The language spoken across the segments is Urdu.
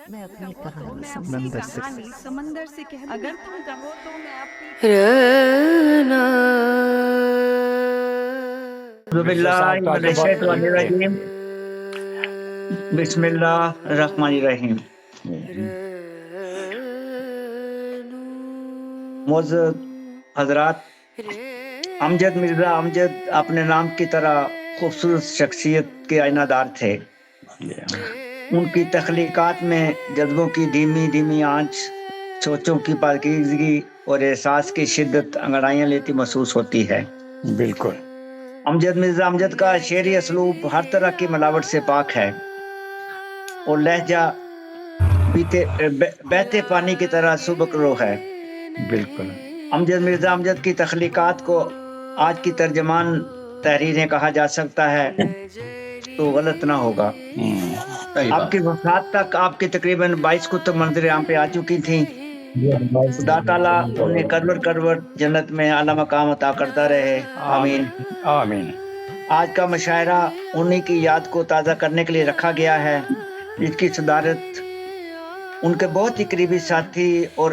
میں اپنی کہانی سمندر سے سمندر سے اگر تم کہو تو میں اپنی اعوذ باللہ من الشیطان الرجیم بسم اللہ الرحمن الرحیم۔ معزز حضرات، امجد مرزا امجد اپنے نام کی طرح خوبصورت شخصیت کے آئینہ دار تھے۔ ان کی تخلیقات میں جذبوں کی دھیمی دھیمی آنچ، سوچوں کی پاکیزگی اور احساس کی شدت انگڑائیاں لیتی محسوس ہوتی ہے۔ بالکل امجد مرزا امجد کا شعری اسلوب ہر طرح کی ملاوٹ سے پاک ہے اور لہجہ بہتے پانی کی طرح سبک رو ہے۔ بالکل امجد مرزا امجد کی تخلیقات کو آج کی ترجمان تحریریں کہا جا سکتا ہے تو غلط نہ ہوگا۔ آپ کی وفات تک آپ کی تقریباً 22 کتب منظر عام پہ آ چکی تھیں۔ خدا تعالیٰ انہیں کرور جنت میں اعلیٰ مقام عطا کرتا رہے، آمین آمین۔ آج کا مشاعرہ انہی کی یاد کو تازہ کرنے کے لیے رکھا گیا ہے، جس کی صدارت ان کے بہت ہی قریبی ساتھی اور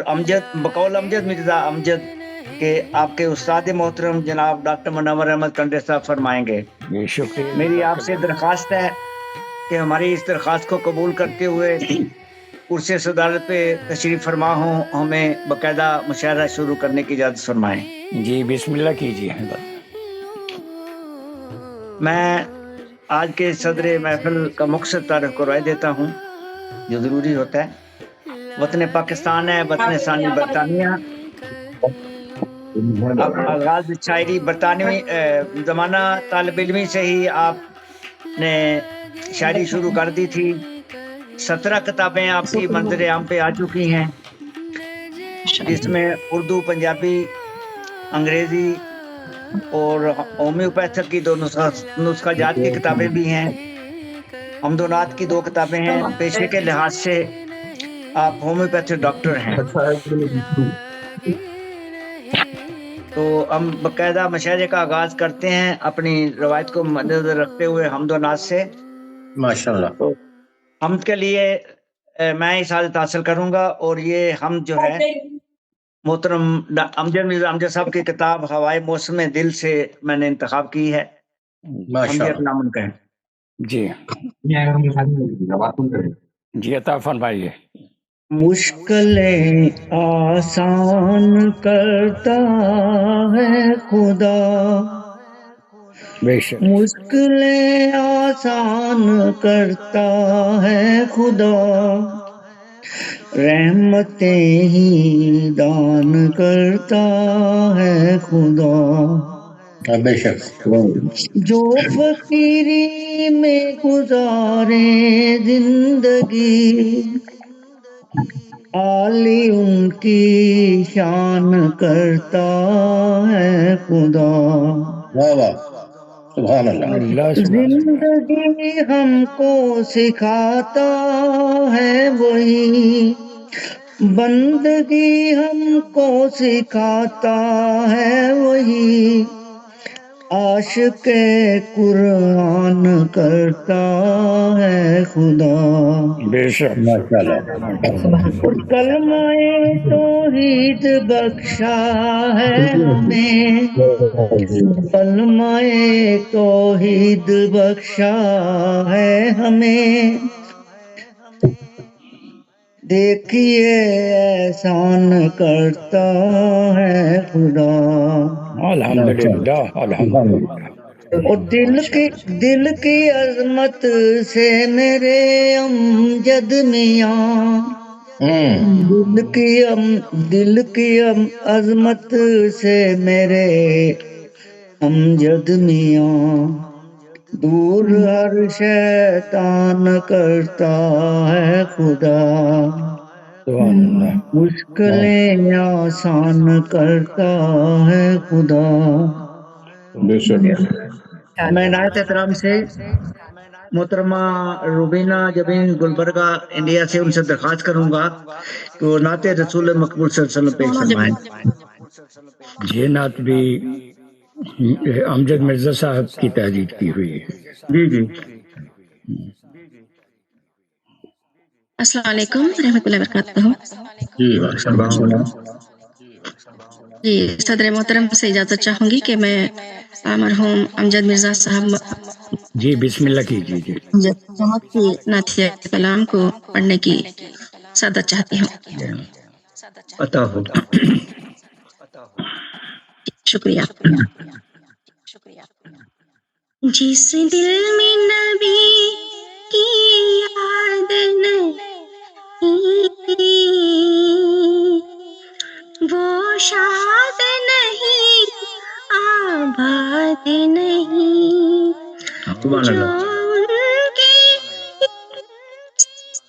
بقول امجد مرزا امجد کے آپ کے استاد محترم جناب ڈاکٹر منور احمد کنڈے صاحب فرمائیں گے۔ شکریہ۔ میری آپ سے درخواست ہے کہ ہماری اس درخواست کو قبول کرتے ہوئے کرسی صدارت پہ تشریف فرما ہوں، ہمیں باقاعدہ مشاعرہ شروع کرنے کی اجازت فرمائیں۔ جی بسم اللہ کیجیے۔ میں آج کے صدر محفل کا مختصر تعارف کروائی دیتا ہوں جو ضروری ہوتا ہے۔ وطن پاکستان ہے، وطن ثانی برطانیہ۔ اب آغاز شاعری برطانوی زمانہ طالب علمی سے ہی آپ نے شاعری شروع کر دی تھی۔ 17 کتابیں آپ کی منظر عام پہ آ چکی ہیں، جس میں اردو، پنجابی، انگریزی اور ہومیوپیتھک کی 2 نسخہ جات کی کتابیں بھی ہیں۔ حمد و نعت کی 2 کتابیں ہیں۔ پیشے کے لحاظ سے آپ ہومیوپیتھک ڈاکٹر ہیں۔ تو ہم باقاعدہ مشاعرے کا آغاز کرتے ہیں اپنی روایت کو مد نظر رکھتے ہوئے حمد و نعت سے۔ ماشاءاللہ۔ تو حمد کے لیے میں ہی سعادت حاصل کروں گا، اور یہ حمد جو ہے محترم امجد مرزا امجد صاحب کی کتاب ہوائے موسم دل سے میں نے انتخاب کی ہے۔ ماشاءاللہ۔ نام کا ہے۔ جی جی عطا فرمائیے۔ مشکلیں آسان کرتا ہے خدا، بے شک۔ مشکلیں آسان کرتا ہے خدا، رحمتیں ہی دان کرتا ہے خدا۔ بے شک۔ جو فقیری میں گزارے زندگی، عالی ان کی شان کرتا ہے خدا۔ واہ واہ، سبحان اللہ۔ اللہ سبحان اللہ۔ زندگی ہم کو سکھاتا ہے وہی، بندگی ہم کو سکھاتا ہے وہی، عاشق قرآن کرتا ہے خدا۔ بے شک۔ اور کلمہ توحید بخشا ہے ہمیں، کلمہ توحید بخشا ہے ہمیں، دیکھیے احسان کرتا ہے خدا۔ الحمدللہ الحمدللہ۔ اور دل کی عظمت سے میرے امجد میاں، دل کی عظمت سے میرے امجد میاں، دور ہر شیطان کرتا ہے خدا، سبحان اللہ۔ مشکلیں آسان کرتا ہے خدا۔ بے شک۔ میں نہایت احترام سے محترمہ روبینہ جبین گلبرگہ انڈیا سے ان سے درخواست کروں گا کہ وہ نعت رسول مقبول صلی اللہ علیہ وسلم پیش فرمائیں۔ یہ نعت بھی امجد مرزا صاحب کی تحریر کی ہوئی ہے۔ جی جی۔ السلام علیکم ورحمۃ اللہ وبرکاتہ. جی ماشاءاللہ. جی صدر محترم سے اجازت چاہوں گی کہ میں مرحوم امجد مرزا صاحب جی بسم اللہ کیجیے. جی محمد کی نعتیہ کلام کو پڑھنے کی سعادت چاہتی ہوں. عطا ہو. شکریہ. جس دل میں نبی کی یاد نہیں وہ شاد نہیں آباد نہیں. سبحان جو اللہ. ان کی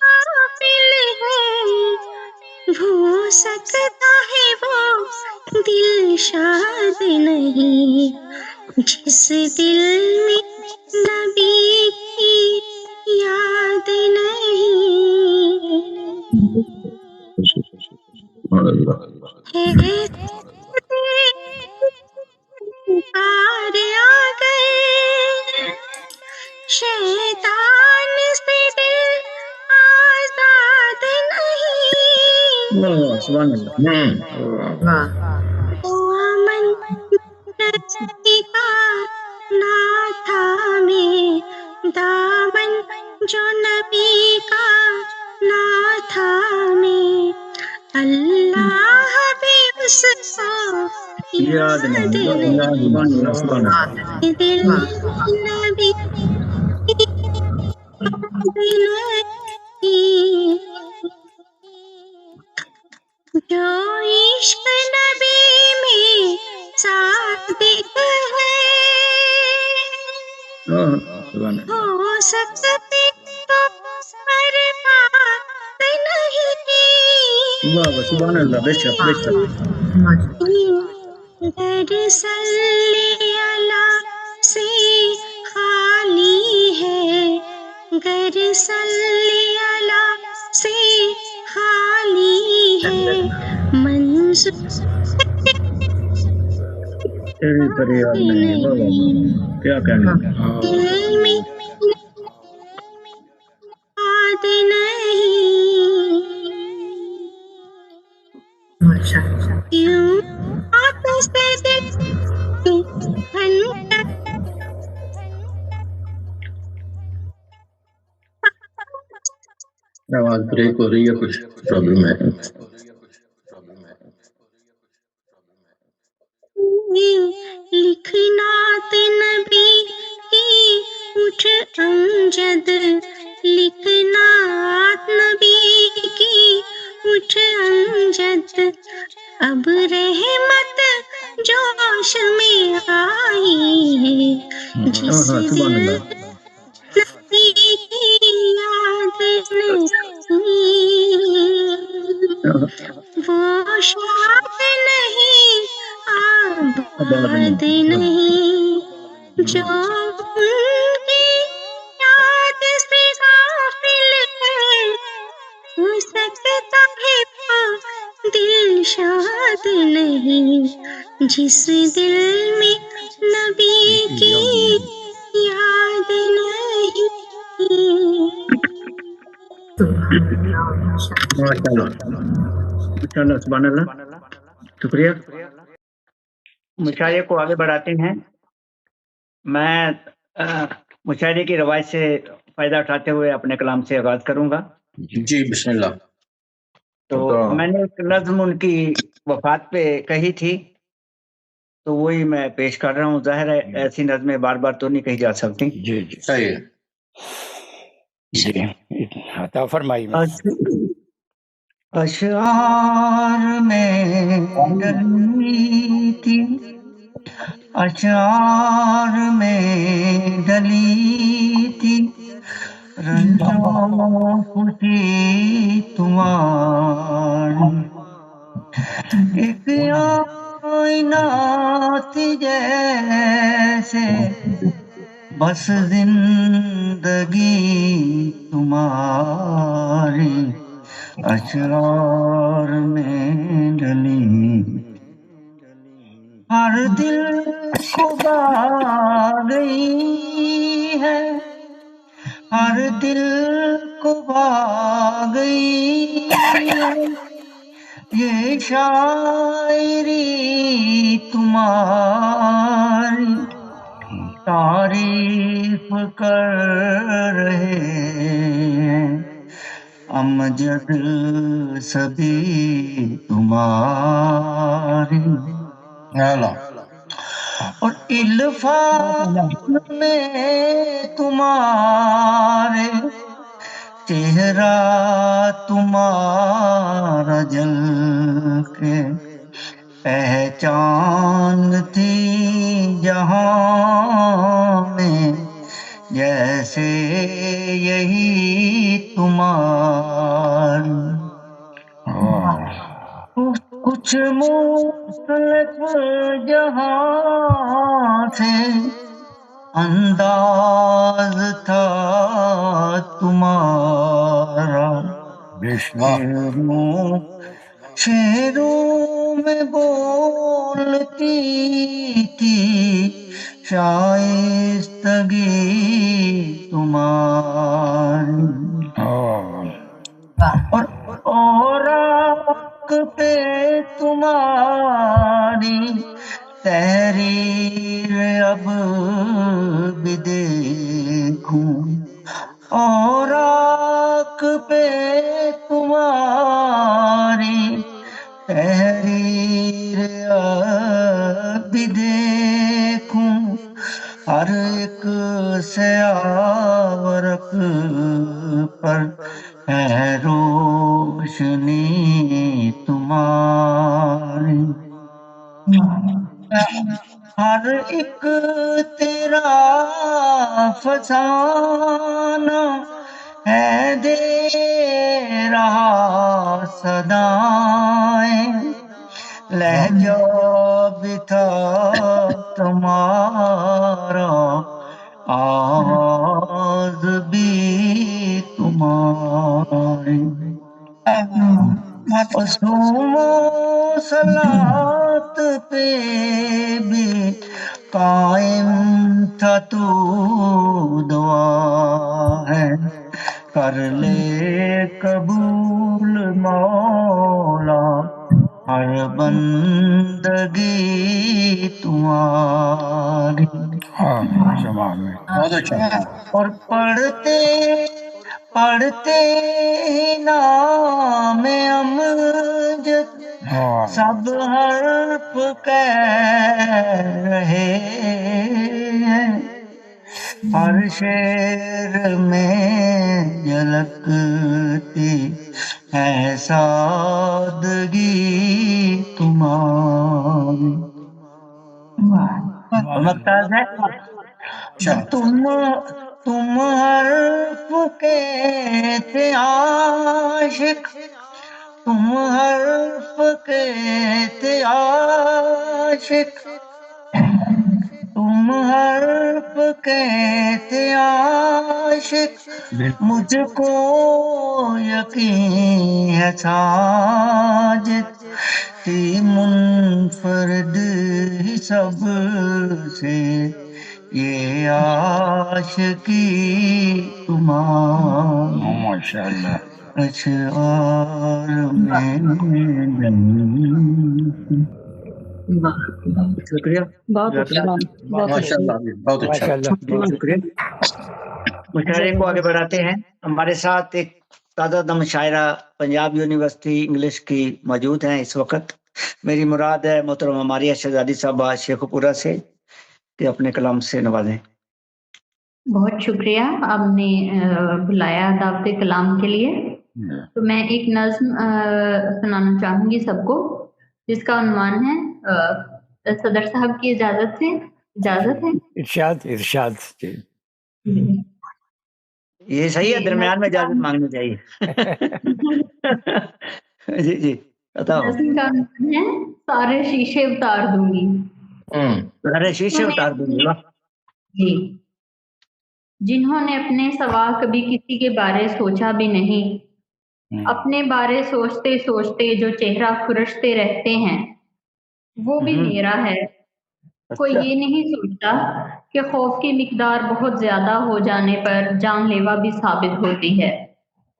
قابل ہے ہو سکتا ہے وہ دل شاد نہیں. جس دل میں نبی کی یاد نہیں ہے پار آ گئے شیطان سے دل آزاد نہیں. سبحان اللہ. دامن نبی کا نہ تھامے دامن جو نبی کا نہ تھامے اللہ بھی اس کو یاد نہیں. سبحان اللہ. سبحان اللہ. دل نبی نہیں جو عشق نبی میں صادق ہے سبحان اللہ. ہو سکتے تو برباد نہیں. واہ واہ. سبحان اللہ. بے شک بے شک. در صلی اللہ سے خالی ہے گر صلی اللہ سے خالی ہے منظور تیری فریاد نہیں. واہ واہ واہ. کیا کہنا. دل میں یاد نہیں کیوں آتش سے دل ٹھنڈا آواز بریک ہو رہی ہے, کچھ پرابلم ہے. لکھنات نبی کی اٹھ امجد لکھنات نبی کی اٹھ امجد اب رحمت جوش میں آئی ہے جس سبحان دل اللہ. نبی کی یاد نہیں وہ شاد نہیں آباد نہیں. جو ان کی یاد سے غافل ہے ہو سکتا ہے تو دل شاد نہیں. جس دل میں نبی کی یاد نہیں ماشاءاللہ. ماشاءاللہ. سبحان اللہ. شکریہ. مشاعرے کو آگے بڑھاتے ہیں. میں مشاعرے کی روایت سے فائدہ اٹھاتے ہوئے اپنے کلام سے آغاز کروں گا. جی بسم اللہ. تو میں نے ایک نظم ان کی وفات پہ کہی تھی تو وہی میں پیش کر رہا ہوں. ظاہر ہے ایسی نظمیں بار بار تو نہیں کہی جا سکتی. جی جی صحیح ہے. جی عطا فرمائی. اشعار میں ڈلی تھی اشعار میں ڈلی تھی رنجو خوشی تمہاری ایک آئینہ تھی جیسے بس زندگی تمہاری اشعار میں ڈلی ہر دل کو بھا گئی ہے ہر دل کو بھا گئی یہ شاعری تمہاری، تعریف کر رہے ہیں امجد سبھی تمہاری، اور الفاظ میں تمہارے چہرہ تمہارا جل کے پہچان تھی جہاں میں، جیسے یہی تمہاری کچھ مختلف جہاں سے انداز تھا تمہارا، شعروں میں بولتی تھی شائستگی تمہاری، اور آنکھ پہ تمہاری تحریر اب بھی دیکھوں، اور آنکھ پہ تمہاری تحریر اب بھی دیکھوں، ہر ایک سیاہ ورق پر ہے روشنی تمہاری، ہر ایک تیرا فسانہ ہے دے رہا صدائیں، لہجہ بھی تھا تمہارا آواز بھی تمہاری، معصوم و صلات پہ بھی قائم تھا تو دعا ہے، کر لے قبول مولا ہر بندگی تمہاری، بہت اچھا، اور پڑھتے ہی نام امجد سب حرف کہہ رہے ہیں، ہر شعر میں جھلکتی ہے سادگی تمہاری، ممتاز ہے تم حرف کے تھے عاشق، تم حرف کے تھے عاشق، تم حرف کے تھے عاشق، مجھ کو یقین ہے ساجد تھی منفرد ہی سب سے یہ عاشقی تمہاری، ماشاء اللہ، اشعار میں شکریہ، بہت اچھا، بہت ماشاء اچھا، اللہ، بہت اچھا، ماشاء اللہ، بہت شکریہ۔ مشاعرے کو آگے بڑھاتے ہیں، ہمارے ساتھ ایک تازہ دم شاعرہ پنجاب یونیورسٹی انگلش کی موجود ہیں اس وقت، میری مراد ہے محترمہ ماریہ شہزادی صاحبہ شیخو پورہ سے، کہ اپنے کلام سے نوازیں۔ بہت شکریہ، آپ نے بلایا دعوت کلام کے لیے۔ تو میں ایک نظم سنانا چاہوں گی سب کو، جس کا عنوان ہے صدر صاحب کی اجازت ہے؟ ارشاد یہ صحیح ہے، درمیان میں اجازت مانگنی چاہیے۔ جی جی بتاؤ۔ نظم کا عنوان ہے سارے شیشے اتار دوں گی۔ سارے شیشے اتار دوں گی، جی، جنہوں نے اپنے سوا کبھی کسی کے بارے سوچا بھی نہیں، اپنے بارے سوچتے سوچتے جو چہرہ کھرچتے رہتے ہیں، وہ بھی میرا ہے۔ کوئی یہ نہیں سوچتا کہ خوف کی مقدار بہت زیادہ ہو جانے پر جان لیوا بھی ثابت ہوتی ہے۔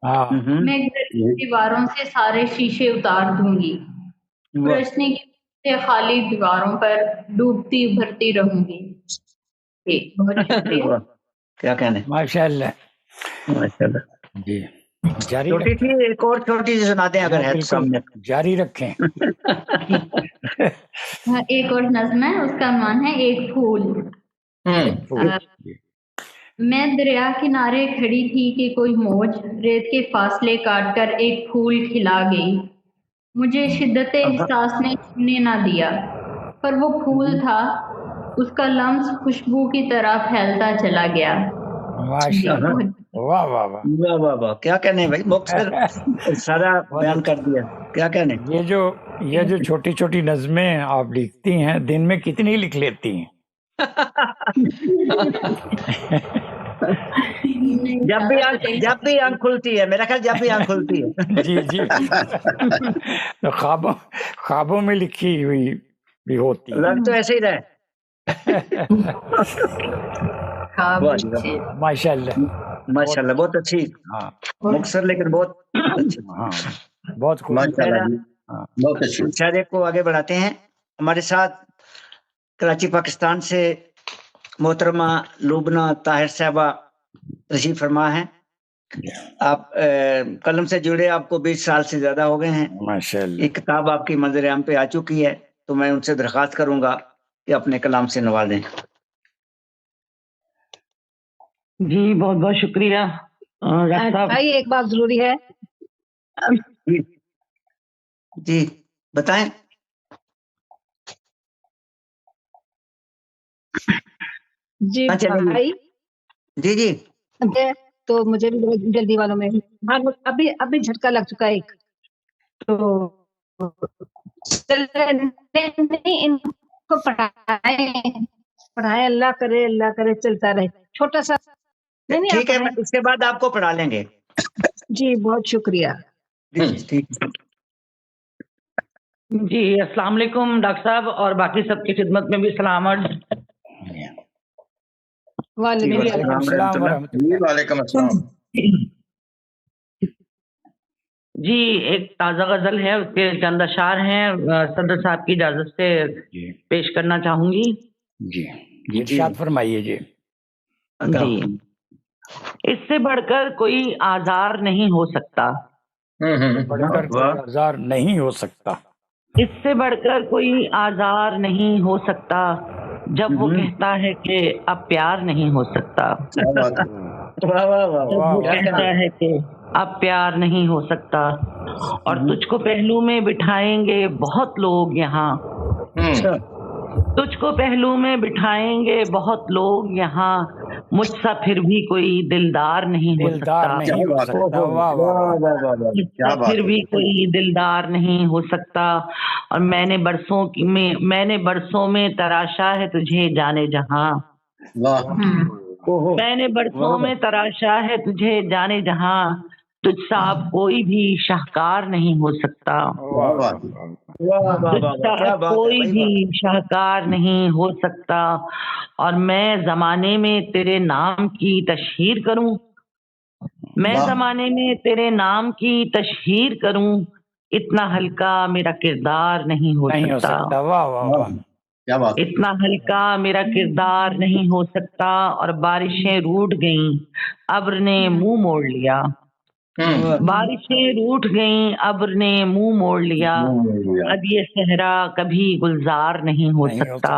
میں گھر کی دیواروں سے سارے شیشے اتار دوں گی، روشنی کی خالی دیواروں پر ڈوبتی ابھرتی رہوں گی۔ بہت شکریہ۔ کیا کہنے، ماشاء اللہ ماشاء اللہ جی، جاری چھوٹی تھی، ایک اور چھوٹی سی سنا دیں اگر ہے تو سامنے۔ جاری رکھیں۔ ایک اور نظم ہے، اس کا عنوان ہے ایک پھول۔ میں دریا کنارے کھڑی تھی کہ کوئی موج ریت کے فاصلے کاٹ کر ایک پھول کھلا گئی۔ مجھے شدت احساس نے چھونے نہ دیا، پر وہ پھول تھا، اس کا لمس خوشبو کی طرح پھیلتا چلا گیا۔ ماشاء اللہ، واہ واہ واہ واہ واہ واہ، کیا کہنے بھائی، مختصر سارا بیان کر دیا، کیا کہنے۔ یہ جو چھوٹی چھوٹی نظمیں آپ لکھتی ہیں، دن میں کتنی لکھ لیتی ہیں؟ جب بھی آنکھ کھلتی ہے، میرا خیال جب بھی آنکھ کھلتی ہے۔ جی جی، تو خوابوں میں لکھی ہوئی بھی ہوتی ہے۔ لگ تو ایسے ہی رہے۔ ماشاء اللہ ماشاء اللہ، بہت اچھی، ہاں مختصر لیکن بہت اچھی۔ ہاں، بہت خوب۔ بہت اچھی۔ مشاہدے کو آگے بڑھاتے ہیں۔ ہمارے ساتھ کراچی پاکستان سے محترمہ لبنہ طاہر صاحبہ تشریف فرما ہے۔ آپ قلم سے جڑے آپ کو 20 سال سے زیادہ ہو گئے ہیں۔ ماشاء اللہ، ایک کتاب آپ کی منظر عام پہ آ چکی ہے، تو میں ان سے درخواست کروں گا کہ اپنے کلام سے نوازیں۔ جی بہت بہت شکریہ ڈاکٹر صاحب۔ بھائی ایک بات ضروری ہے، جی بتائیں۔ جی اچھا، بھائی جی جی تو مجھے بھی بہت جلدی والوں میں ابھی جھٹکا لگ چکا ہے ایک، تو ان کو پڑھائے، اللہ کرے چلتا رہے، چھوٹا سا نہیں ٹھیک ہے، اس کے بعد آپ کو پڑھا لیں گے۔ جی بہت شکریہ۔ ٹھیک۔ جی السلام علیکم ڈاکٹر صاحب، اور باقی سب کی خدمت میں بھی سلام عرض۔ وعلیکم السلام ورحمۃ اللہ۔ وعلیکم السلام۔ جی ایک تازہ غزل ہے، اس کے چند اشعار ہیں، صدر صاحب کی اجازت سے پیش کرنا چاہوں گی۔ جی ارشاد فرمائیے۔ جی جی، اس سے بڑھ کر کوئی آزار نہیں ہو سکتا، بڑھ کر کوئی آزار نہیں ہو سکتا، اس سے بڑھ کر کوئی آزار نہیں ہو سکتا، جب وہ کہتا ہے کہ اب پیار نہیں ہو سکتا، وہ کہتا ہے کہ اب پیار نہیں ہو سکتا، اور تجھ کو پہلو میں بٹھائیں گے بہت لوگ یہاں، تجھ کو پہلو میں بٹھائیں گے بہت لوگ یہاں، مجھ سا پھر بھی کوئی دلدار نہیں ہو سکتا، مجھ سا پھر بھی کوئی دلدار نہیں ہو سکتا، اور میں نے برسوں میں تراشا ہے تجھے جانے جہاں، میں نے برسوں میں تراشا ہے تجھے جانے جہاں، تجھ سا اب کوئی بھی شاہکار نہیں ہو سکتا، تجھ سا اب کوئی بھی شاہکار نہیں ہو سکتا، اور میں زمانے میں تیرے نام کی تشہیر کروں، میں زمانے میں تیرے نام کی تشہیر کروں، اتنا ہلکا میرا کردار نہیں ہو سکتا، واہ واہ واہ، اتنا ہلکا میرا کردار نہیں ہو سکتا، اور بارشیں روٹھ گئیں ابر نے منہ موڑ لیا، بارشیں روٹھ گئیں ابر نے منہ موڑ لیا، اب یہ صحرا کبھی گلزار نہیں ہو سکتا،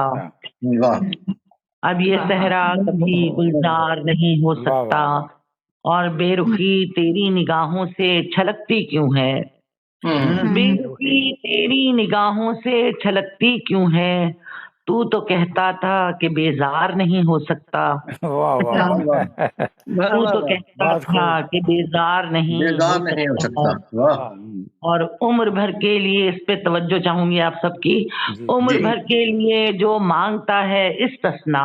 اب یہ صحرا کبھی گلزار نہیں ہو سکتا، اور بے رخی تیری نگاہوں سے چھلکتی کیوں ہے، بے رخی تیری نگاہوں سے چھلکتی کیوں ہے، تو کہتا تھا کہ بیزار نہیں ہو سکتا، تو کہتا تھا کہ بیزار نہیں ہو سکتا، اور عمر بھر کے لیے، اس پہ توجہ چاہوں گی آپ سب کی، عمر بھر کے لیے جو مانگتا ہے استثنا،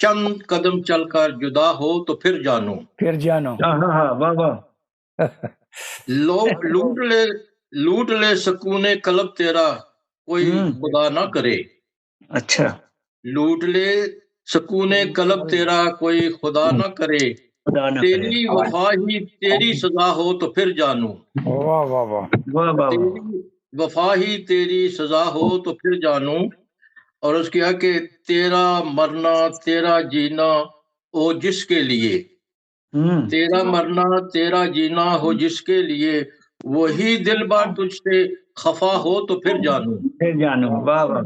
چند قدم چل کر جدا ہو تو پھر جانو. واہ واہ. لوٹ لے سکون قلب تیرا کوئی خدا نہ کرے. اچھا. لوٹ لے سکون قلب تیرا کوئی خدا نہ کرے. تیری وفا ہی تیری سزا ہو تو پھر جانو. تیری وفا ہی تیری سزا ہو تو پھر جانو. اور اس کیا کہ تیرا مرنا تیرا جینا ہو جس کے لیے. تیرا مرنا تیرا جینا ہو جس کے لیے وہی دل بار تجھ سے خفا ہو تو پھر جانو. واہ واہ.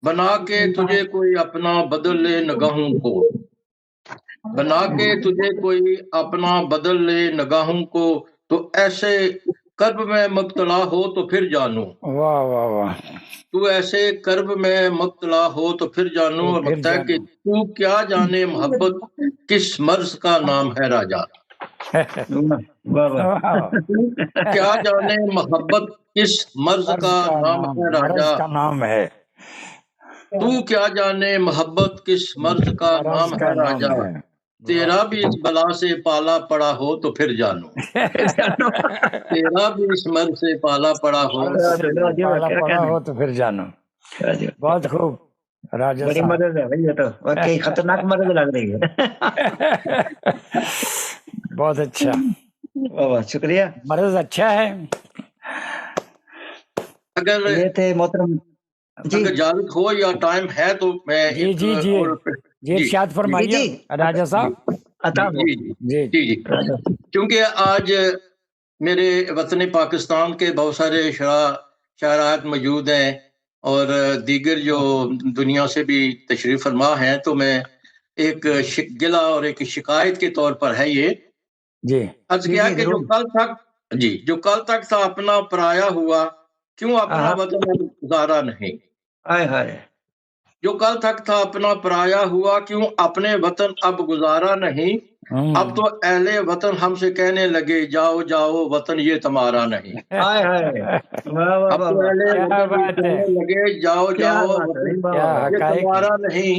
بنا کے تجھے کوئی اپنا بدل لے نگاہوں کو. بنا کے تجھے کوئی اپنا بدل لے نگاہوں کو تو ایسے کرب میں مبتلا ہو تو پھر جانو. واہ واہ واہ. تو ایسے کرب میں مبتلا ہو تو پھر جانو. اور بتایا ہے کہ تو کیا جانے محبت کس مرض کا نام ہے راجا. کیا جانے محبت کس مرض کا نام ہے راجا. تو کیا جانے محبت کس مرض کا نام ہے راجا. تیرا بھی اس بلا سے پالا پڑا ہو تو پھر جانو. تیرا بھی اس مرض سے پالا پڑا ہو تو پھر جانو. بہت خوب راجا بڑی صاحب. مدد ہے بھائی. یہ تو واقعی خطرناک مدد لگ رہی ہے. بہت اچھا. شکریہ. مرض اچھا ہے. اگر یہ تھے محترم اگر اجازت ہو یا ٹائم ہے تو میں جی ارشاد فرمائیے راجا صاحب. جی کیونکہ آج میرے وطن پاکستان کے بہت سارے شاعرات موجود ہیں اور دیگر جو دنیا سے بھی تشریف فرما ہیں. تو میں ایک گلہ اور ایک شکایت کے طور پر ہے یہ عرض کیا کہ جو کل تک تھا اپنا پرایا ہوا کیوں اپنا وطن گزارا نہیں. جو کل تک تھا اپنا پرایا ہوا کیوں اپنے وطن اب گزارا نہیں. اب تو اہل وطن ہم سے کہنے لگے جاؤ جاؤ وطن یہ تمہارا نہیں. اب تو اہل وطن کہنے لگے جاؤ جاؤ وطن یہ تمہارا نہیں.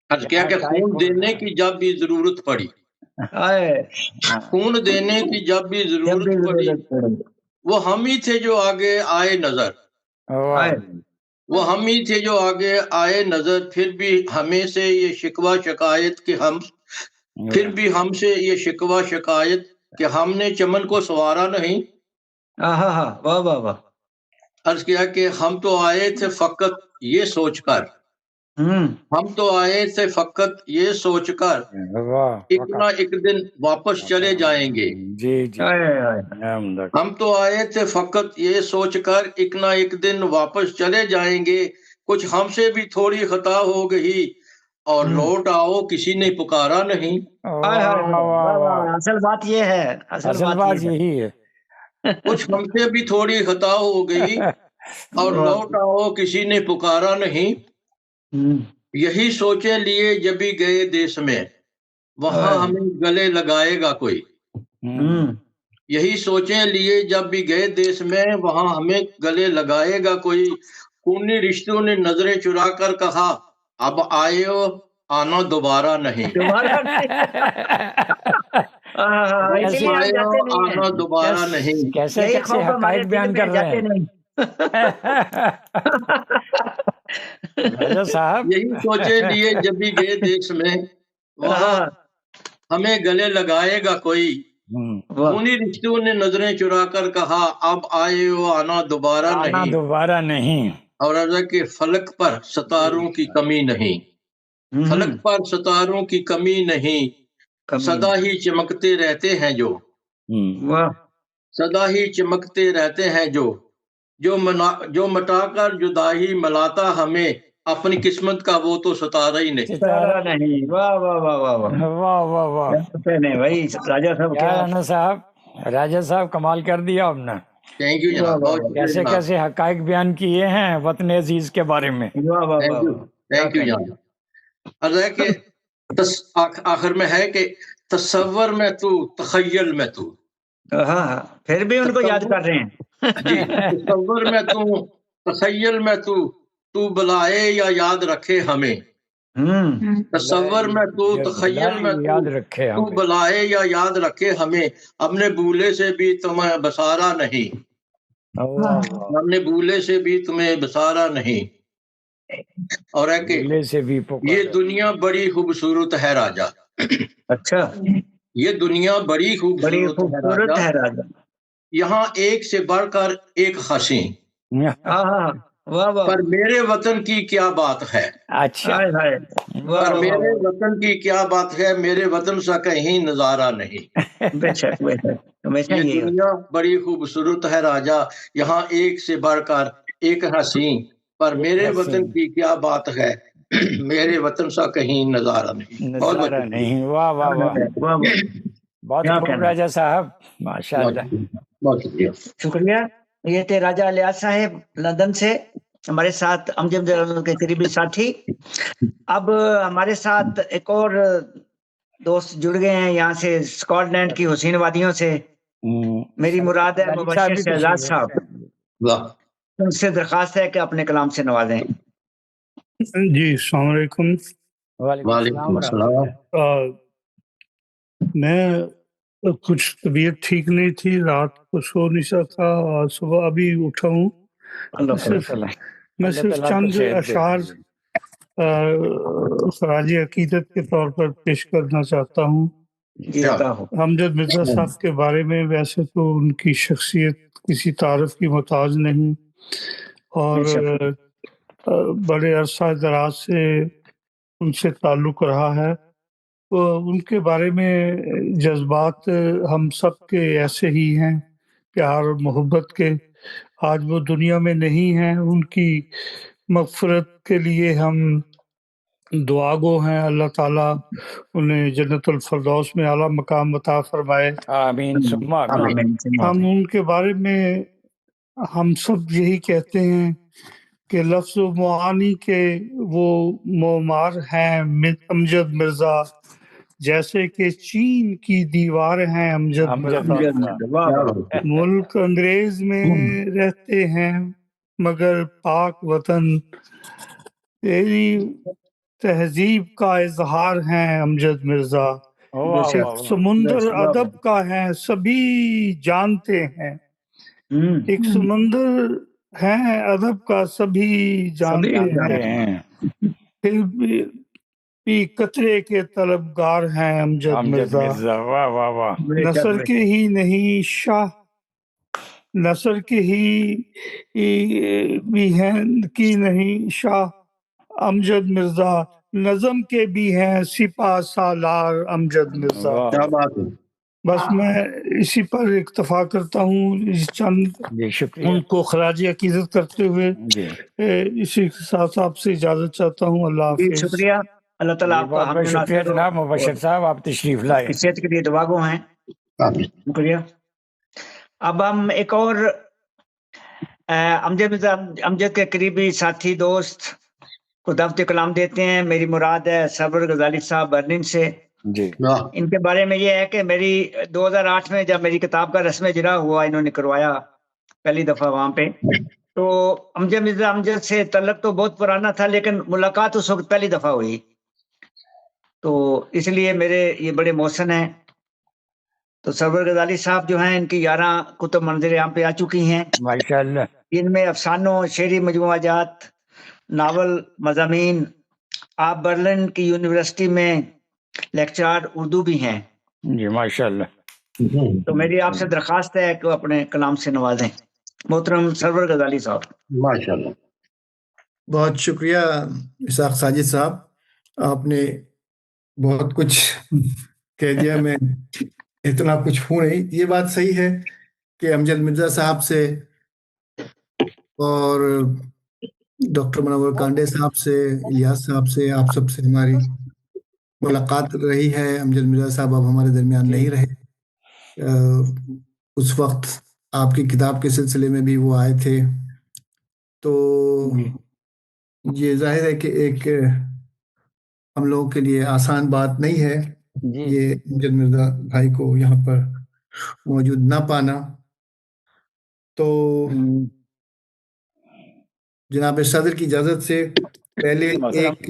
عرض کیا کہ خون دینے کی جب بھی ضرورت پڑی. خون دینے کی جب بھی ضرورت پڑی وہ ہم ہی تھے جو آگے آئے نظر. وہ ہم ہی تھے جو آگے آئے نظر. پھر بھی ہمیں سے یہ شکوہ شکایت کہ ہم نے چمن کو سنوارا نہیں. عرض کیا کہ ہم تو آئے تھے فقط یہ سوچ کر. ہم تو آئے تھے فقط یہ سوچ کر ایک نہ ایک دن واپس چلے جائیں گے. ہم تو آئے تھے فقط یہ سوچ کر ایک نہ ایک دن واپس چلے جائیں گے. کچھ ہم سے بھی تھوڑی خطا ہو گئی اور لوٹ آؤ کسی نے پکارا نہیں. اصل بات یہ ہے. اصل بات یہی ہے. کچھ ہم سے بھی تھوڑی خطا ہو گئی اور لوٹ آؤ کسی نے پکارا نہیں. یہی سوچیں لیے جب بھی گئے دیس میں وہاں ہمیں گلے لگائے گا کوئی. یہی سوچیں لیے جب بھی گئے دیس میں وہاں ہمیں گلے لگائے گا کوئی. خونی رشتوں نے نظریں چرا کر کہا اب آئے ہو آنا دوبارہ نہیں. آنا دوبارہ نہیں. کیسے حقائق بیان کر رہے ہیں راجا صاحب. یہی سوچے لیے جب بھی گئے دیش میں وہاں ہمیں گلے لگائے گا کوئی. خونی رشتوں نے نظریں چرا کر کہا اب آئے ہو آنا دوبارہ نہیں. اور عرض کہ فلک پر ستاروں کی کمی نہیں. فلک پر ستاروں کی کمی نہیں. سدا ہی چمکتے رہتے ہیں سدا ہی چمکتے رہتے ہیں جو مٹا کر جدائی ملاتا ہمیں اپنی قسمت کا وہ تو ستارہ ہی نہیں. راجا صاحب کمال کر دیا آپ نے. تھینک یو جناب. کیسے کیسے حقائق بیان کیے ہیں وطن عزیز کے بارے میں. تھینک یو جناب. عرض ہے کہ آخر میں ہے کہ تصور میں تو تخیل میں تو. پھر بھی ان کو یاد کر رہے ہیں. جی تصور میں تو تخیل میں تو بلائے یا یاد رکھے ہمیں. تصور میں تو تخیل میں یاد رکھے تو بلائے یا یاد رکھے ہمیں، اپنے بھولے سے بھی تمہیں بسارا نہیں، ہم نے بھولے سے بھی تمہیں بسارا نہیں، اور ہے کہ یہ دنیا بڑی خوبصورت ہے راجا۔ اچھا، یہ دنیا بڑی خوبصورت ہے راجا، یہاں ایک سے بڑھ کر ایک حسین، پر میرے وطن کی کیا بات ہے، اچھا پر میرے وطن کی کیا بات ہے، میرے وطن سا کہیں نظارہ نہیں۔ یہ دنیا بڑی خوبصورت ہے راجا، یہاں ایک سے بڑھ کر ایک حسین، پر میرے وطن کی کیا بات ہے، میرے وطن سا کہیں نظارہ نہیں۔ نظارہ نہیں، واہ واہ واہ، بہت خوب راجا صاحب، ماشاء اللہ، بہت شکریہ۔ شکریہ۔ یہ تھے راجہ الیاس صاحب لندن سے، ہمارے ساتھ امجد کے قریبی ساتھی۔ اب ہمارے ساتھ ایک اور دوست جڑ گئے ہیں یہاں سے، اسکاٹ لینڈ کی حسین وادیوں سے، میری مراد ہے مبشر شہزاد صاحب۔ ان سے درخواست ہے کہ اپنے کلام سے نوازیں۔ جی السلام علیکم۔ وعلیکم السلام۔ میں کچھ طبیعت ٹھیک نہیں تھی، رات کو سو نہیں سکا اور صبح ابھی اٹھا ہوں۔ میں صرف چند اشعار خراج عقیدت کے طور پر پیش کرنا چاہتا ہوں۔ امجد مرزا صاحب کے بارے میں ویسے تو ان کی شخصیت کسی تعارف کی محتاج نہیں، اور بڑے عرصہ دراز سے ان سے تعلق رہا ہے۔ ان کے بارے میں جذبات ہم سب کے ایسے ہی ہیں، پیار اور محبت کے۔ آج وہ دنیا میں نہیں ہیں، ان کی مغفرت کے لیے ہم دعا گو ہیں۔ اللہ تعالیٰ انہیں جنت الفردوس میں اعلیٰ مقام عطا فرمائے، آمین ثم آمین۔ ہم ان کے بارے میں ہم سب یہی کہتے ہیں کہ لفظ و معانی کے وہ معمار ہیں امجد مرزا، جیسے کہ چین کی دیوار ہیں امجد مرزا۔ ملک انگریز میں رہتے ہیں مگر پاک وطن تیری تہذیب کا اظہار ہیں امجد مرزا۔ ایک سمندر ادب کا ہے سبھی جانتے ہیں، ایک سمندر ہے ادب کا سبھی جانتے ہیں، پھر بھی قطرے کے طلبگار ہیں امجد مرزا۔ واہ واہ واہ، نثر کے ہی نہیں شاہ، نثر کے ہی بھی ہیں کی نہیں شاہ امجد مرزا، نظم کے بھی ہیں سپاہ سالار امجد مرزا۔ بس میں اسی پر اکتفا کرتا ہوں، چند ان کو خراج عقیدت کرتے ہوئے اسی کے ساتھ آپ سے اجازت چاہتا ہوں۔ اللہ حافظ۔ شکریہ، اللہ تعالیٰ آپ کا شکریہ جناب مبشر صاحب، آپ تشریف لائے، صحت کے لیے دعا گو ہیں۔ شکریہ۔ اب ہم ایک اور امجد کے قریبی ساتھی دوست کو دعوت کلام دیتے ہیں۔ میری مراد ہے سرور غزالی صاحب برلن سے۔ جی، ان کے بارے میں یہ ہے کہ میری 2008 میں جب میری کتاب کا رسم اجرا ہوا، انہوں نے کروایا پہلی دفعہ وہاں پہ، تو امجد مرزا امجد سے تعلق تو بہت پرانا تھا، لیکن ملاقات اس وقت پہلی دفعہ ہوئی، تو اس لیے میرے یہ بڑے محسن ہیں۔ تو سرور غزالی صاحب جو ہیں، ان کی 11 کتب منظر عام پہ آ چکی ہیں، ماشاءاللہ۔ ان میں افسانوں، شعری مجموعہ جات، ناول، مضامین۔ آپ برلن کی یونیورسٹی میں لیکچرار اردو بھی ہیں۔ جی ماشاءاللہ۔ تو میری آپ سے درخواست ہے کہ اپنے کلام سے نوازیں، محترم سرور غزالی صاحب۔ ماشاءاللہ۔ بہت شکریہ اسحاق ساجد صاحب، آپ نے بہت کچھ کہہ دیا، میں اتنا کچھ ہوں نہیں۔ یہ بات صحیح ہے کہ امجد مرزا صاحب سے اور ڈاکٹر منور کانڈے صاحب سے، الیاس صاحب سے، آپ سب سے ہماری ملاقات رہی ہے۔ امجد مرزا صاحب اب ہمارے درمیان نہیں رہے، اس وقت آپ کی کتاب کے سلسلے میں بھی وہ آئے تھے، تو یہ ظاہر ہے کہ ایک ہم لوگوں کے لیے آسان بات نہیں ہے یہ امجد مرزا بھائی کو یہاں پر موجود نہ پانا۔ تو جناب صدر کی اجازت سے پہلے ایک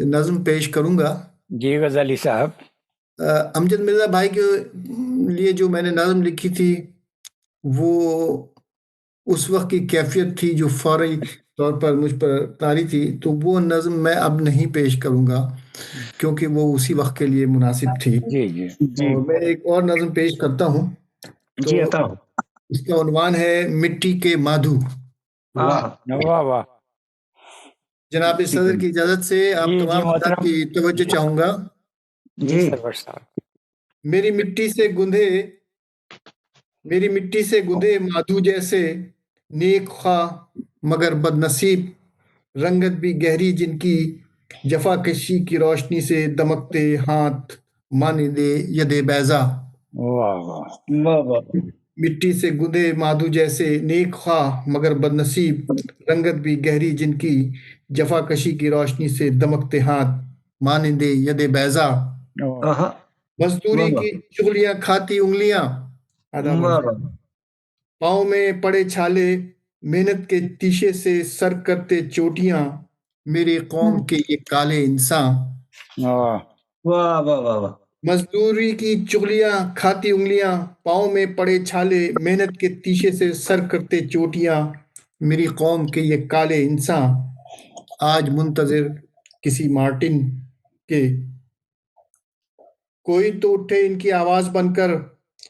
نظم پیش کروں گا. جی غزالی صاحب. امجد مرزا بھائی کے لیے جو میں نے نظم لکھی تھی وہ اس وقت کی کیفیت تھی جو فوری طور پر مجھ پر طاری تھی، تو وہ نظم میں اب نہیں پیش کروں گا کیونکہ وہ اسی وقت کے لیے مناسب تھی. اور میں ایک اور نظم پیش کرتا ہوں. جی عطا. اس کا عنوان ہے مٹی کے مادھو. واہ واہ. جناب صدر کی اجازت سے آپ تمام حضرات کی توجہ چاہوں گا. جی. میری مٹی سے گندے مادھو جیسے نیک خواہ مگر بد نصیب، رنگت بھی گہری جن کی جفا کشی کی روشنی سے دمکتے ہاتھ مانند ید بیضا. مٹی سے گندے مادھو جیسے نیک خواہ مگر بد نصیب، رنگت بھی گہری جن کی جفا کشی کی روشنی سے دمکتے ہاتھ مانند ید بیضا. مزدوری کی چغلیاں کھاتی انگلیاں، پاؤں میں پڑے چھالے محنت کے تیشے سے سر کرتے چوٹیاں، میری قوم کے یہ کالے انسان. مزدوری کی چغلیاں کھاتی انگلیاں، پاؤں میں پڑے چھالے محنت کے تیشے سے سر کرتے چوٹیاں، میری قوم کے یہ کالے انسان. آج منتظر کسی مارٹن کے، کوئی تو اٹھے ان کی آواز بن کر،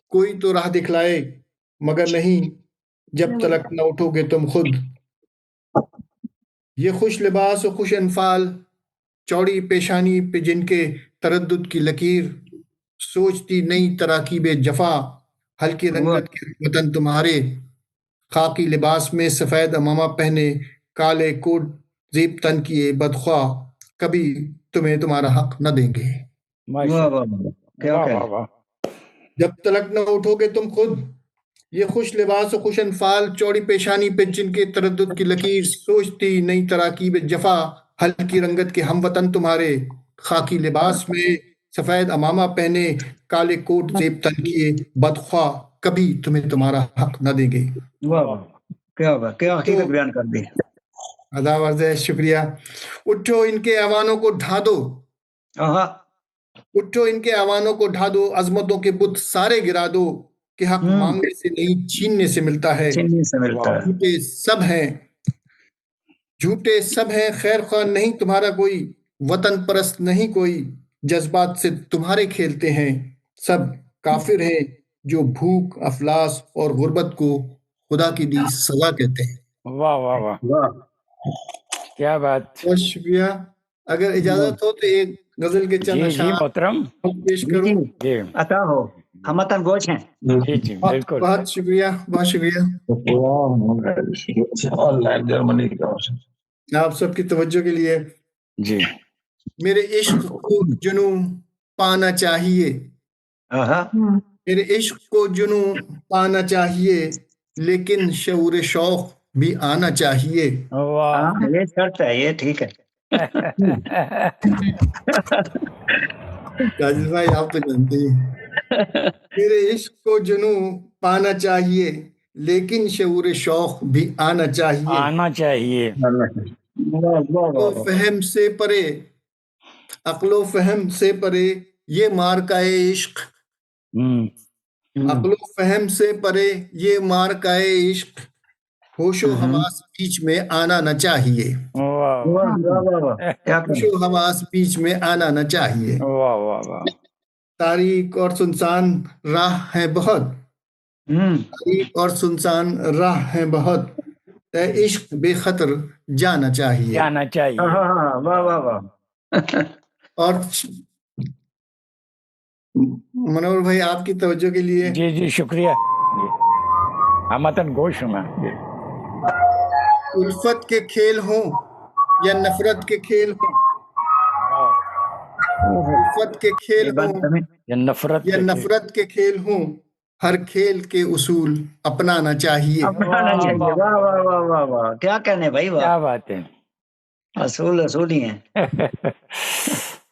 کوئی تو راہ دکھلائے، مگر نہیں جب تلک نہ اٹھو گے تم خود. یہ خوش لباس و خوش انفال، چوڑی پیشانی پہ جن کے تردد کی لکیر، سوچتی نئی تراکیب جفا، ہلکی رنگت کے وطن تمہارے. خاکی لباس میں سفید امامہ پہنے، کالے کوٹ زیب تن کیے بدخواہ، کبھی تمہیں تمہارا حق نہ دیں گے. جب تلک نہ اٹھو گے تم خود. یہ خوش لباس و خوش انفال، چوڑی پیشانی پہ جن کے تردد کی لکیر، سوچتی نئی تراکیب جفا، ہلکی رنگت کے ہم وطن تمہارے. خاکی لباس میں سفید امامہ پہنے، کالے کوٹ زیب تن کیے بدخواہ، کبھی تمہیں تمہارا حق نہ دیں گے. کیا حقیقت بیان کر دی. ادا عرض ہے، شکریہ. اٹھو ان کے ایوانوں کو ڈھا دو، اٹھو ان کے ایوانوں کو ڈھا دو، عظمتوں کے بت سارے گرا دو، کہ حق مانگنے سے نہیں چھیننے سے ملتا ہے. جھوٹے سب ہیں خیر خواہ نہیں تمہارا کوئی، وطن پرست نہیں کوئی، جذبات سے تمہارے کھیلتے ہیں. سب کافر ہیں جو بھوک افلاس اور غربت کو خدا کی دی سزا کہتے ہیں. واہ واہ واہ، کیا بات. بہت شکریہ. اگر اجازت ہو تو ایک غزل کے چند اشعار محترم پیش کروں. عطا ہو، ہم وطن گوش ہیں. جی بالکل. بہت شکریہ، بہت شکریہ. آپ سب کی توجہ کے لیے. جی. میرے عشق کو جنوں پانا چاہیے، میرے عشق کو جنوں پانا چاہیے، لیکن شعور شوق بھی آنا چاہیے. یہ شرط ہے، یہ ٹھیک ہے. راجل بھائی آپ تو جانتے ہیں. میرے عشق کو جنوں پانا چاہیے، لیکن شعور شوق بھی آنا چاہیے. آنا چاہیے. فہم سے پرے، عقل و فہم سے پرے یہ مارکائے عشق، عقل و فہم سے پرے یہ مارکائے عشق، ہوش و حواس بیچ میں آنا نہ چاہیے. ہوش و حواس بیچ میں آنا نہ چاہیے. تاریک اور سنسان راہ ہے بہت، تاریک اور سنسان راہ ہے بہت، اے عشق بے خطر جانا چاہیے. جانا چاہیے. واہ واہ واہ. اور منور بھائی آپ کی توجہ کے لیے. جی جی شکریہ. ہم وطن گوش ہوں. الفت کے کھیل ہوں یا نفرت کے کھیل ہوں، الفت کے کھیل ہوں یا نفرت کے کھیل ہوں، ہر کھیل کے اصول اپنانا چاہیے. کیا کہنے بھائی، کیا بات ہے. اصول ہی ہیں.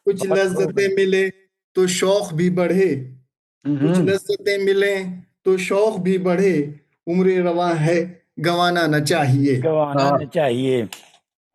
کچھ لذتیں ملے تو شوق بھی بڑھے، کچھ لذتیں ملیں تو شوق بھی بڑھے، عمر رواں ہے گوانا نہ چاہیے. گوانا نہ چاہیے.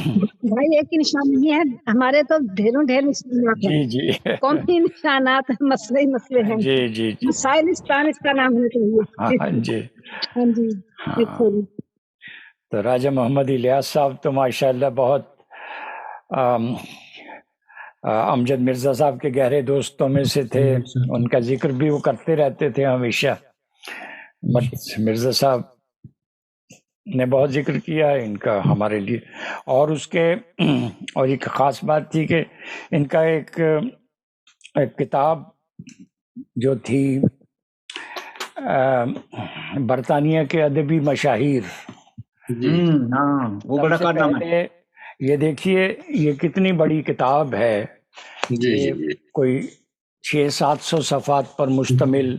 بھائی ایک ہی نشان نہیں ہے، ہمارے تو ڈھیر نشانات ہیں، جی قومی نشانات ہیں، مسئلے ہیں، جی مسائلستان اس کا نام ہونا چاہیے۔ ہاں جی ہاں جی تو راجہ محمد الیاس صاحب تو ماشاءاللہ بہت امجد مرزا صاحب کے گہرے دوستوں میں سے تھے، ان کا ذکر بھی وہ کرتے رہتے تھے ہمیشہ۔ مرزا صاحب نے بہت ذکر کیا ہے ان کا ہمارے لیے، اور اس کے اور ایک خاص بات تھی کہ ان کا ایک کتاب جو تھی برطانیہ کے ادبی مشاہیر، وہ بڑا کارنامہ ہے۔ یہ دیکھیے یہ کتنی بڑی کتاب ہے، کوئی 600-700 صفحات پر مشتمل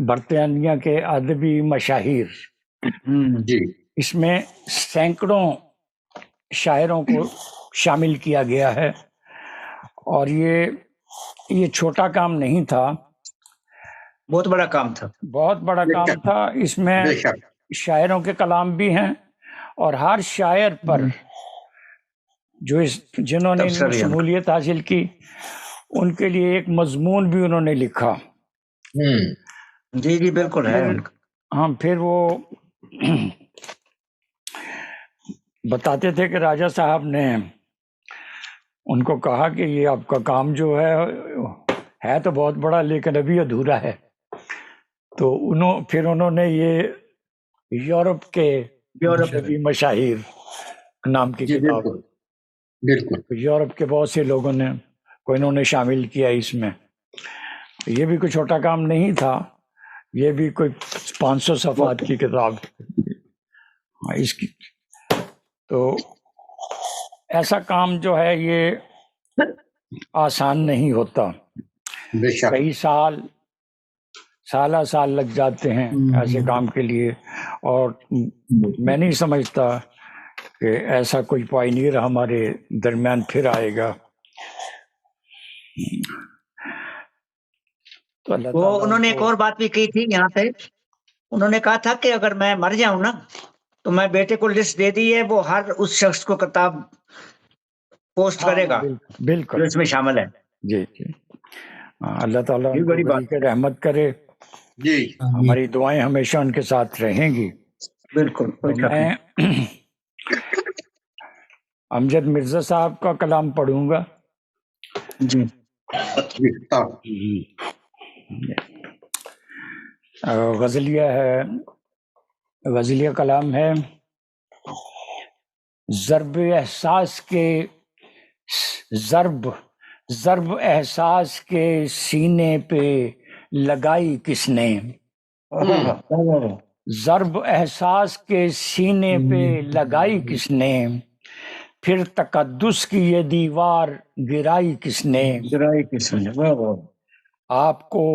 برطانیہ کے ادبی مشاہیر، اس میں سینکڑوں شاعروں کو شامل کیا گیا ہے، اور یہ چھوٹا کام نہیں تھا، بہت بڑا کام تھا، بہت بڑا کام تھا۔ اس میں شاعروں کے کلام بھی ہیں، اور ہر شاعر پر جنہوں نے شمولیت حاصل کی ان کے لیے ایک مضمون بھی انہوں نے لکھا۔ جی بالکل ہے۔ ہم پھر وہ بتاتے تھے کہ راجہ صاحب نے ان کو کہا کہ یہ آپ کا کام جو ہے تو بہت بڑا لیکن ابھی ادھورا ہے، تو پھر انہوں نے یہ یورپ کے مشاہیر نام کی کتاب، یورپ کے بہت سے لوگوں نے انہوں نے شامل کیا اس میں۔ یہ بھی کوئی چھوٹا کام نہیں تھا، یہ بھی کوئی 500 صفحات کی کتاب اس کی۔ تو ایسا کام جو ہے یہ آسان نہیں ہوتا، کئی سالہ سال لگ جاتے ہیں ایسے کام کے لیے، اور میں نہیں سمجھتا کہ ایسا کوئی پائنیئر ہمارے درمیان پھر آئے گا۔ وہ انہوں نے ایک اور بات بھی کی تھی یہاں پہ، انہوں نے کہا تھا کہ اگر میں مر جاؤں نا تو میں بیٹے کو لسٹ دے دی ہے، وہ ہر اس شخص کو کتاب پوسٹ کرے گا بالکل جو اس میں شامل ہے۔ جی اللہ تعالیٰ بڑی بات رحمت کرے، جی ہماری دعائیں ہمیشہ ان کے ساتھ رہیں گی۔ بالکل۔ میں امجد مرزا صاحب کا کلام پڑھوں گا۔ جی غزلیہ ہے، غزلیہ کلام ہے۔ ضرب احساس کے سینے پہ لگائی کس نے، ضرب احساس کے سینے پہ لگائی کس نے، پھر تقدس کی یہ دیوار گرائی کس نے، آپ کو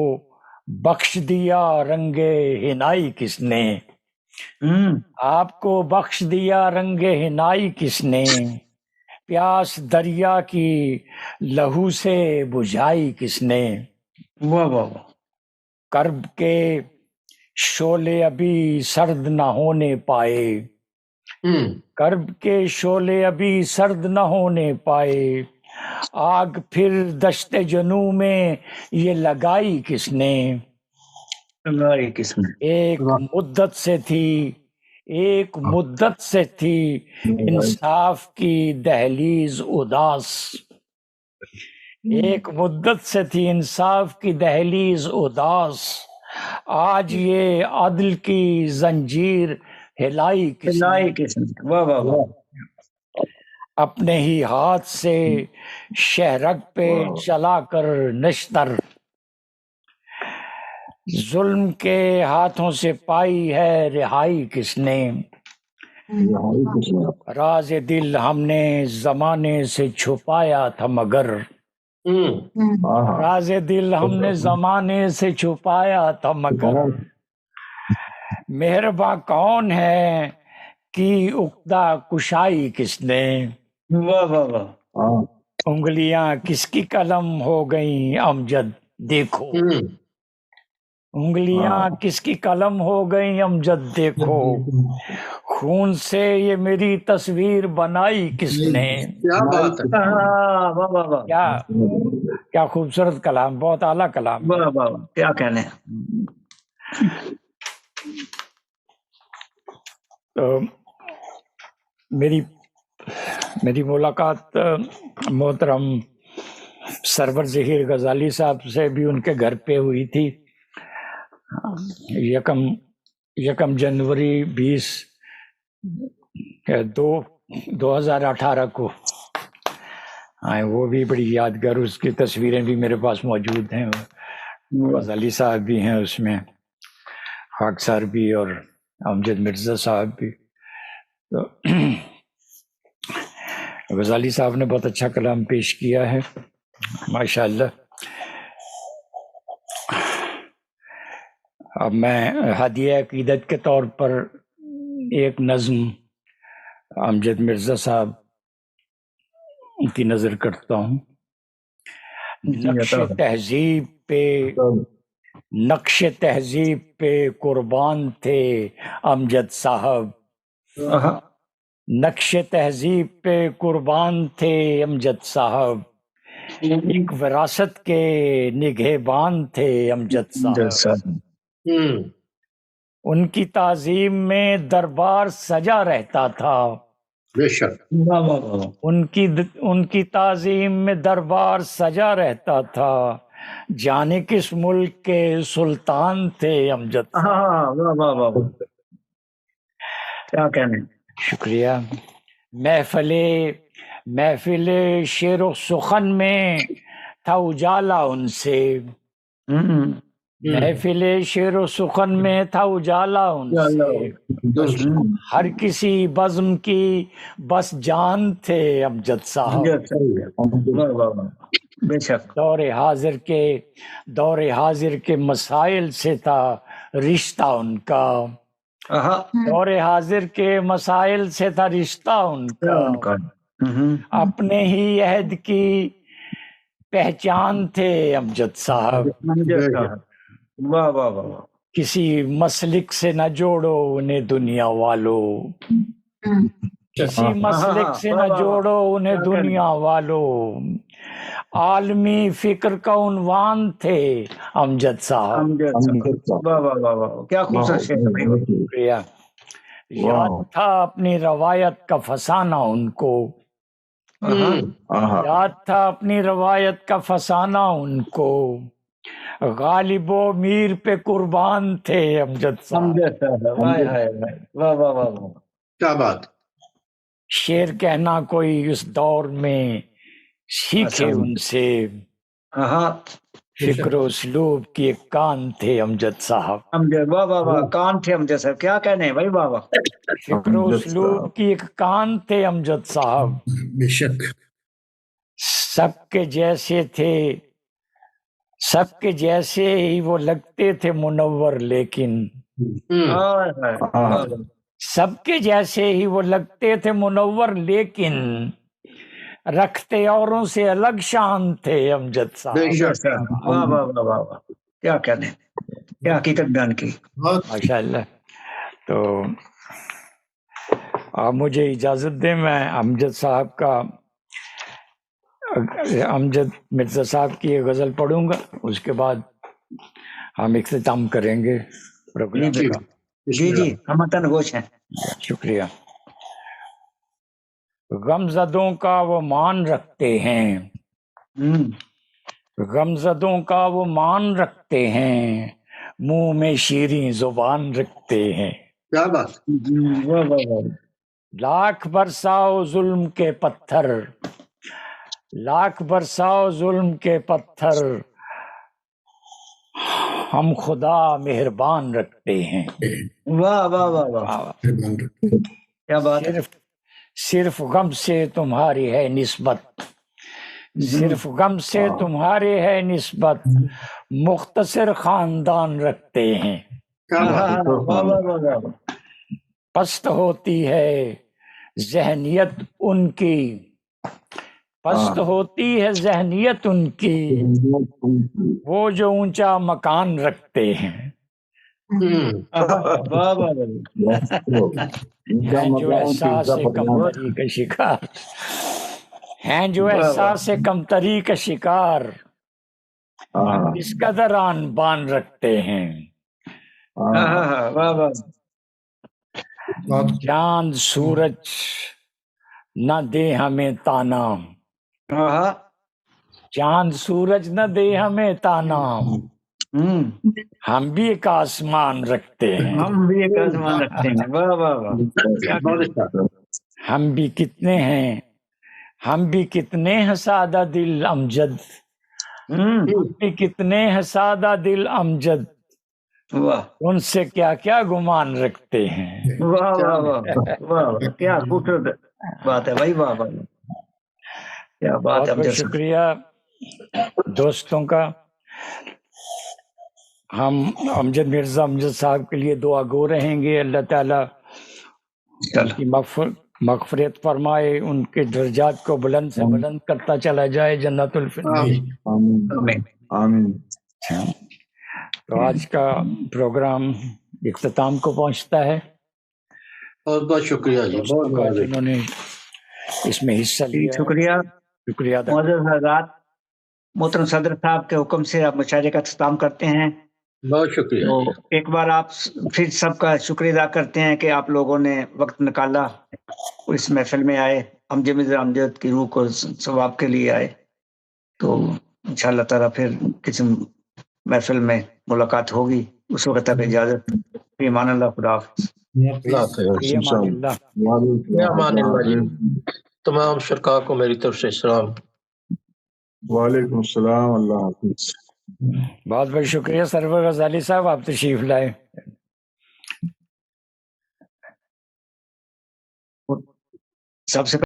بخش دیا رنگ ہنائی کس نے، آپ کو بخش دیا رنگ ہنائی کس نے، پیاس دریا کی لہو سے بجھائی کس نے، کرب کے شعلے ابھی سرد نہ ہونے پائے، کرب کے شعلے ابھی سرد نہ ہونے پائے، آگ پھر دشت جنوں میں یہ لگائی کس نے، ایک مدت سے تھی انصاف کی دہلیز اداس، ایک مدت سے تھی انصاف کی دہلیز اداس، آج یہ عدل کی زنجیر ہلائی کس نے، اپنے ہی ہاتھ سے شہرگ پہ چلا کر نشتر، ظلم کے ہاتھوں سے پائی ہے رہائی کس نے، راز دل ہم نے زمانے سے چھپایا تھا مگر، راز دل ہم نے زمانے سے چھپایا تھا مگر، مہرباں کون ہے کی عقدہ کشائی کس نے، انگلیاں کس کی قلم ہو گئیں امجد دیکھو، انگلیاں کس کی قلم ہو گئی امجد دیکھو، خون سے یہ میری تصویر بنائی کس نے. کیا بات ہے، کیا خوبصورت کلام، بہت اعلیٰ کلام. کیا کہنے. تو میری ملاقات محترم سرور ظہیر غزالی صاحب سے بھی ان کے گھر پہ ہوئی تھی، یکم جنوری 2018 کو. وہ بھی بڑی یادگار، اس کی تصویریں بھی میرے پاس موجود ہیں. غزالی صاحب بھی ہیں اس میں، خاکسار بھی اور امجد مرزا صاحب بھی. تو غزالی صاحب نے بہت اچھا کلام پیش کیا ہے ماشاءاللہ. اب میں ہدیہ عقیدت کے طور پر ایک نظم امجد مرزا صاحب کی نظر کرتا ہوں. نقش تہذیب پہ قربان تھے امجد صاحب، نقش تہذیب پہ قربان تھے امجد صاحب، ایک وراثت کے نگہبان تھے امجد صاحب. ان کی تعظیم میں دربار سجا رہتا تھا، بے شک. ان کی تعظیم میں دربار سجا رہتا تھا، جانے کس ملک کے سلطان تھے امجد صاحب. کیا کہنے. شکریہ. محفل شعر و سخن میں تھا اجالا ان سے، محفل شعر و سخن میں تھا اجالا ان سے، ہر کسی بزم کی بس جان تھے امجد صاحب. دور حاضر کے مسائل سے تھا رشتہ ان کا، دور حاضر کے مسائل سے تھا رشتہ ان کا، اپنے ہی عہد کی پہچان تھے امجد صاحب. کسی مسلک سے نہ جوڑو انہیں دنیا والو، کسی مسلک سے نہ جوڑو انہیں دنیا والو، عالمی فکر کا عنوان تھے امجد صاحب. کیا خوبصورت. یاد تھا اپنی روایت کا فسانہ ان کو، یاد تھا اپنی روایت کا فسانہ ان کو، غالب و میر پہ قربان تھے امجد صاحب. کیا بات. شعر کہنا کوئی اس دور میں سیکھے ان سے، فکر و اسلوب کی ایک کان تھے امجد صاحب. کان تھے امجد صاحب. کیا کہنے بھائی بابا. فکر و اسلوب کی ایک کان تھے امجد صاحب. بے شک. سب کے جیسے تھے، سب کے جیسے ہی وہ لگتے تھے منور، لیکن سب کے جیسے ہی وہ لگتے تھے منور، لیکن رکھتے اوروں سے الگ شان تھے امجد صاحب. کیا کہنے، کیا حقیقت بیان کی ماشاءاللہ. تو آپ مجھے اجازت دیں، میں امجد صاحب کا، امجد مرزا صاحب کی ایک غزل پڑھوں گا، اس کے بعد ہم اختتام کریں گے پروگرام کا. جی ہم تن گوش ہیں. شکریہ. غمزدوں کا وہ مان رکھتے ہیں، غمزدوں کا وہ مان رکھتے ہیں، منہ میں شیریں زبان رکھتے ہیں. کیا بات. لاکھ برساؤ ظلم کے پتھر، لاکھ برساؤ ظلم کے پتھر، ہم خدا مہربان رکھتے ہیں. واہ واہ واہ واہ، کیا بات. صرف غم سے تمہاری ہے نسبت، صرف غم سے تمہارے ہے نسبت، مختصر خاندان رکھتے ہیں. پست ہوتی ہے ذہنیت ان کی، پست ہوتی ہے ذہنیت ان کی، وہ جو اونچا مکان رکھتے ہیں، ہیں جو احساس کمتری کا شکار، ہیں جو احساس کمتری کا شکار، اس قدر آن بان رکھتے ہیں، چاند سورج نہ دے ہمیں تانا، چاند سورج نہ دے ہمیں تانا، ہم بھی ایک آسمان رکھتے ہیں، ہم بھی ایک آسمان رکھتے ہیں، واہ واہ واہ، ہم بھی کتنے ہیں، ہم بھی کتنے ہیں سادہ دل امجد، ہم بھی کتنے ہیں سادہ دل امجد، ان سے کیا کیا گمان رکھتے ہیں، واہ واہ واہ واہ، کیا خوبصورت بات ہے بھائی، واہ واہ، کیا بات ہے۔ بہت شکریہ دوستوں کا۔ ہم امجد مرزا امجد صاحب کے لیے دعا گو رہیں گے، اللہ تعالیٰ ان کی مغفرت فرمائے، ان کے درجات کو بلند سے بلند کرتا چلا جائے، جنت الفردوس۔ آمین۔ تو آج کا پروگرام اختتام کو پہنچتا ہے۔ بہت بہت شکریہ جی، بہت جنہوں نے اس میں حصہ لیا، شکریہ ادا معزز حضرات۔ محترم صدر صاحب کے حکم سے آپ مشاعرے کا اختتام کرتے ہیں۔ بہت شکریہ۔ تو ایک بار آپ پھر سب کا شکریہ ادا کرتے ہیں کہ آپ لوگوں نے وقت نکالا، اس محفل میں آئے، امجد مرزا امجد کی روح کو ثواب کے لیے آئے۔ تو انشاءاللہ تعالیٰ پھر کسی محفل میں ملاقات ہوگی، اس وقت تک اجازت، فی امان اللہ، خدا حافظ۔ تمام شرکاء کو میری طرف سے سلام۔ وعلیکم السلام، اللہ حافظ۔ بہت بہت شکریہ سرور غزالی صاحب، آپ تشریف لائے۔ سب سے